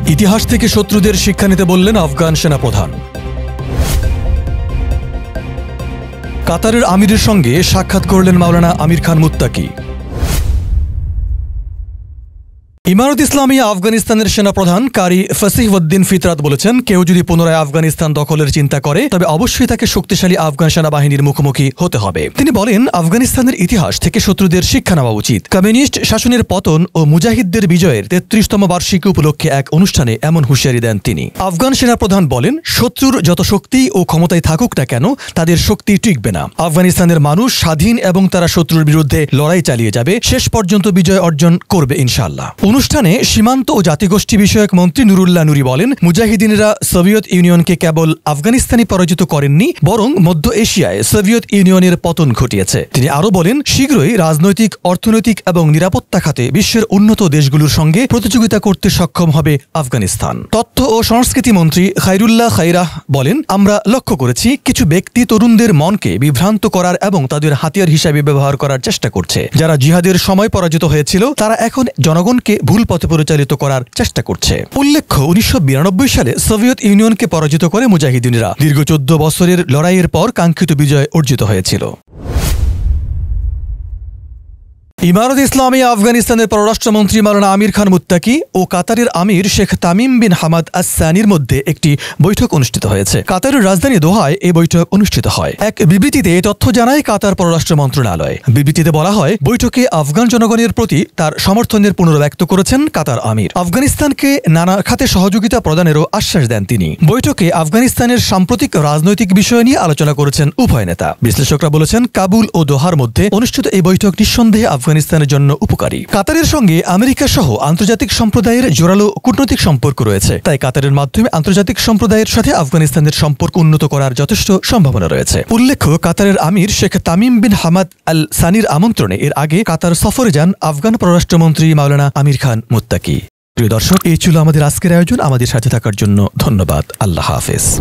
ইতিহাস থেকে শত্রুদের শিক্ষা নিতে বললেন আফগান সেনাপ্রধান। কাতারের আমিরের সঙ্গে সাক্ষাৎ করলেন মাওলানা আমির খান মুত্তাকি। ইমারত ইসলামিয়া আফগানিস্তানের সেনাপ্রধান কারি ফসিহ উদ্দিন ফিতরাত বলেছেন, কেউ যদি পুনরায় আফগানিস্তান দখলের চিন্তা করে তবে অবশ্যই তাকে শক্তিশালী আফগান সেনাবাহিনীর মুখোমুখি হতে হবে। তিনি বলেন, আফগানিস্তানের ইতিহাস থেকে শত্রুদের শিক্ষা নেওয়া উচিত। কমিউনিস্ট শাসনের পতন ও মুজাহিদদের বিজয়ের ৩৩তম বার্ষিকী উপলক্ষে এক অনুষ্ঠানে এমন হুঁশিয়ারি দেন তিনি। আফগান সেনাপ্রধান বলেন, শত্রুর যত শক্তি ও ক্ষমতায় থাকুক না কেন তাদের শক্তি টিকবে না। আফগানিস্তানের মানুষ স্বাধীন এবং তারা শত্রুর বিরুদ্ধে লড়াই চালিয়ে যাবে, শেষ পর্যন্ত বিজয় অর্জন করবে ইনশাআল্লাহ। অনুষ্ঠানে সীমান্ত ও জাতিগোষ্ঠী বিষয়ক মন্ত্রী নুরুল্লাহ নুরি বলেন, মুজাহিদিনরা সোভিয়েত ইউনিয়নকে কেবল আফগানিস্তানে পরাজিত করেননি, বরং মধ্য এশিয়ায় সোভিয়েত ইউনিয়নের পতন ঘটিয়েছে। তিনি আরও বলেন, শীঘ্রই রাজনৈতিক, অর্থনৈতিক এবং নিরাপত্তা খাতে বিশ্বের উন্নত দেশগুলোর সঙ্গে প্রতিযোগিতা করতে সক্ষম হবে আফগানিস্তান। তথ্য ও সংস্কৃতি মন্ত্রী খায়রুল্লাহ খাইরাহ বলেন, আমরা লক্ষ্য করেছি কিছু ব্যক্তি তরুণদের মনকে বিভ্রান্ত করার এবং তাদের হাতিয়ার হিসাবে ব্যবহার করার চেষ্টা করছে। যারা জিহাদের সময় পরাজিত হয়েছিল তারা এখন জনগণকে ভুল পথে পরিচালিত করার চেষ্টা করছে। উল্লেখ্য, ১৯৯২ সালে সোভিয়েত ইউনিয়নকে পরাজিত করে মুজাহিদিনরা দীর্ঘ ১৪ বছরের লড়াইয়ের পর কাঙ্ক্ষিত বিজয় অর্জিত হয়েছিল। ইমারত ইসলামিয়া আফগানিস্তানের পররাষ্ট্রমন্ত্রী মাওলানা আমির খান মুত্তাকি ও কাতারের আমির শেখ তামিম বিন হামাদ আস-সানির মধ্যে একটি বৈঠক অনুষ্ঠিত হয়েছে। কাতারের রাজধানী দোহায় এই বৈঠক অনুষ্ঠিত হয়। এক বিবৃতিতে এই তথ্য জানায় কাতার পররাষ্ট্র মন্ত্রণালয়। বিবৃতিতে বলা হয়, বৈঠকে আফগান জনগণের প্রতি তার সমর্থনের পুনর্ব্যক্ত করেছেন কাতার আমির। আফগানিস্তানকে নানা খাতে সহযোগিতা প্রদানেরও আশ্বাস দেন তিনি। বৈঠকে আফগানিস্তানের সাম্প্রতিক রাজনৈতিক বিষয় নিয়ে আলোচনা করেছেন উভয় নেতা। বিশ্লেষকরা বলেছেন, কাবুল ও দোহার মধ্যে অনুষ্ঠিত এই বৈঠক নিঃসন্দেহে আফগানিস্তানের জন্য উপকারী। কাতারের সঙ্গে আমেরিকা সহ আন্তর্জাতিক সম্প্রদায়ের জোরালো কূটনৈতিক সম্পর্ক রয়েছে, তাই কাতারের মাধ্যমে আন্তর্জাতিক সম্প্রদায়ের সাথে আফগানিস্তানের সম্পর্ক উন্নত করার যথেষ্ট সম্ভাবনা রয়েছে। উল্লেখ্য, কাতারের আমির Sheikh Tamim bin Hamad Al সানির আমন্ত্রণে এর আগে কাতার সফরে যান আফগান পররাষ্ট্রমন্ত্রী মাওলানা আমির খান মুত্তাকি। প্রিয় দর্শক, এই ছিল আমাদের আজকের আয়োজন। আমাদের সাথে থাকার জন্য ধন্যবাদ। আল্লাহ হাফেজ।